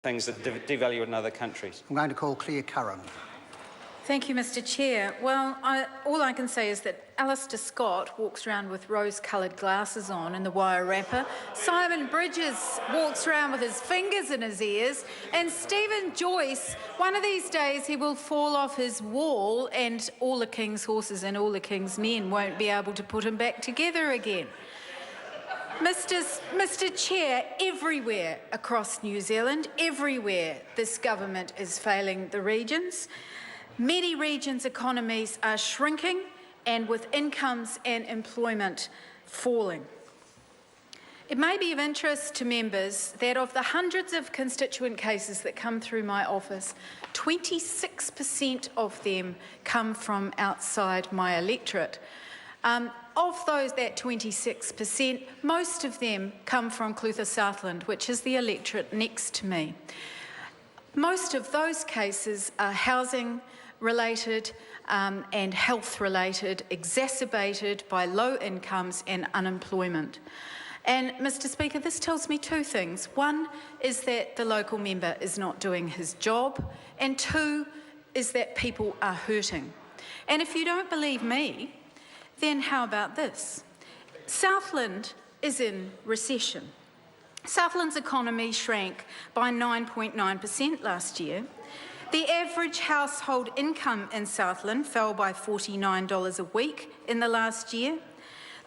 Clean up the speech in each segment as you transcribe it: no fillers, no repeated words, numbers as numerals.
things that devalue in other countries. I'm going to call Claire Curran. Thank you, Mr Chair. Well, all I can say is that Alistair Scott walks around with rose-coloured glasses on in the wire wrapper. Simon Bridges walks around with his fingers in his ears. And Stephen Joyce, one of these days he will fall off his wall and all the king's horses and all the king's men won't be able to put him back together again. Mr Chair, everywhere across New Zealand, everywhere this government is failing the regions. Many regions' economies are shrinking and with incomes and employment falling. It may be of interest to members that of the hundreds of constituent cases that come through my office, 26% of them come from outside my electorate. Of those, that 26%, most of them come from Clutha Southland, which is the electorate next to me. Most of those cases are housing related and health related, exacerbated by low incomes and unemployment. And Mr Speaker, this tells me two things. One is that the local member is not doing his job, and two is that people are hurting. And if you don't believe me, then how about this? Southland is in recession. Southland's economy shrank by 9.9% last year. The average household income in Southland fell by $49 a week in the last year.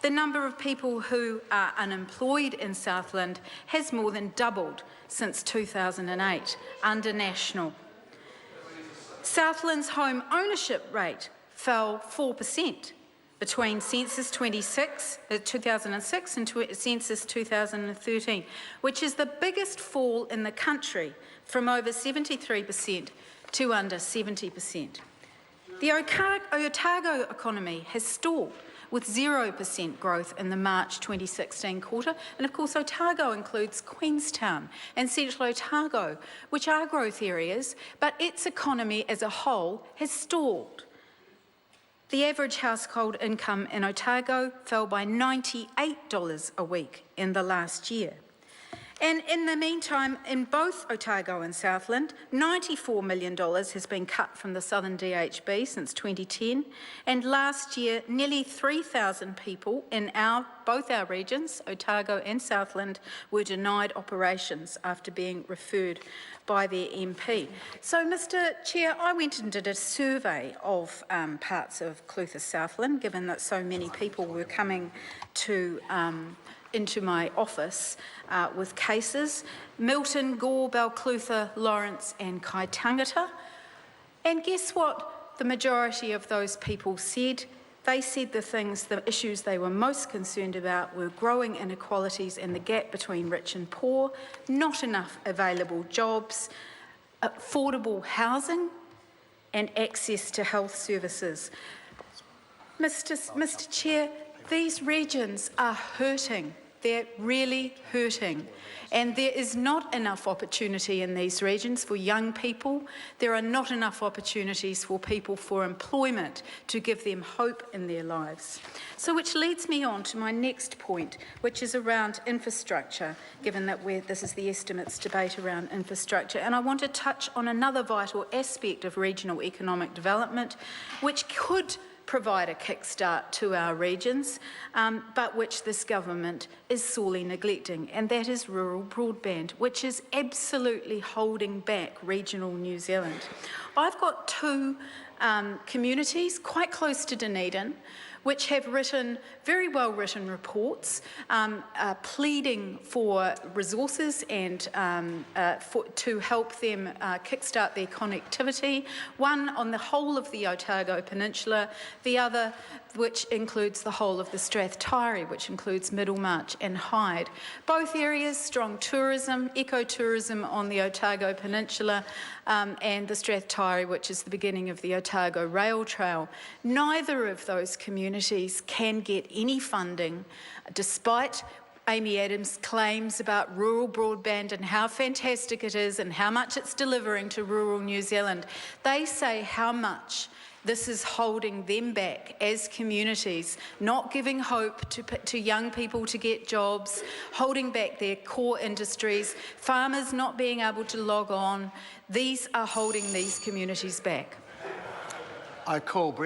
The number of people who are unemployed in Southland has more than doubled since 2008 under National. Southland's home ownership rate fell 4% between Census 2006 and Census 2013, which is the biggest fall in the country from over 73% to under 70%. The Otago economy has stalled with 0% growth in the March 2016 quarter, and of course Otago includes Queenstown and Central Otago, which are growth areas, but its economy as a whole has stalled. The average household income in Otago fell by $98 a week in the last year. And in the meantime, in both Otago and Southland, $94 million has been cut from the Southern DHB since 2010. And last year, nearly 3,000 people in both our regions, Otago and Southland, were denied operations after being referred by their MP. So, Mr Chair, I went and did a survey of parts of Clutha Southland, given that so many people were coming to into my office with cases: Milton, Gore, Balclutha, Lawrence and Kaitangata. And guess what the majority of those people said? They said the issues they were most concerned about were growing inequalities and the gap between rich and poor, not enough available jobs, affordable housing and access to health services. Mr Chair, these regions are hurting. They're really hurting. And there is not enough opportunity in these regions for young people. There are not enough opportunities for people for employment to give them hope in their lives. So which leads me on to my next point, which is around infrastructure, given that this is the estimates debate around infrastructure. And I want to touch on another vital aspect of regional economic development, which could provide a kickstart to our regions, but which this government is sorely neglecting, and that is rural broadband, which is absolutely holding back regional New Zealand. I've got two communities quite close to Dunedin which have written very well written reports pleading for resources and to help them kickstart their connectivity. One on the whole of the Otago Peninsula, the other which includes the whole of the Strathtyre, which includes Middlemarch and Hyde. Both areas, strong tourism, ecotourism on the Otago Peninsula, and the Strathtyre, which is the beginning of the Otago Rail Trail. Neither of those communities can get any funding, despite Amy Adams' claims about rural broadband and how fantastic it is and how much it's delivering to rural New Zealand. They say how much this is holding them back as communities, not giving hope to young people to get jobs, holding back their core industries, farmers not being able to log on. These are holding these communities back. I call Brent.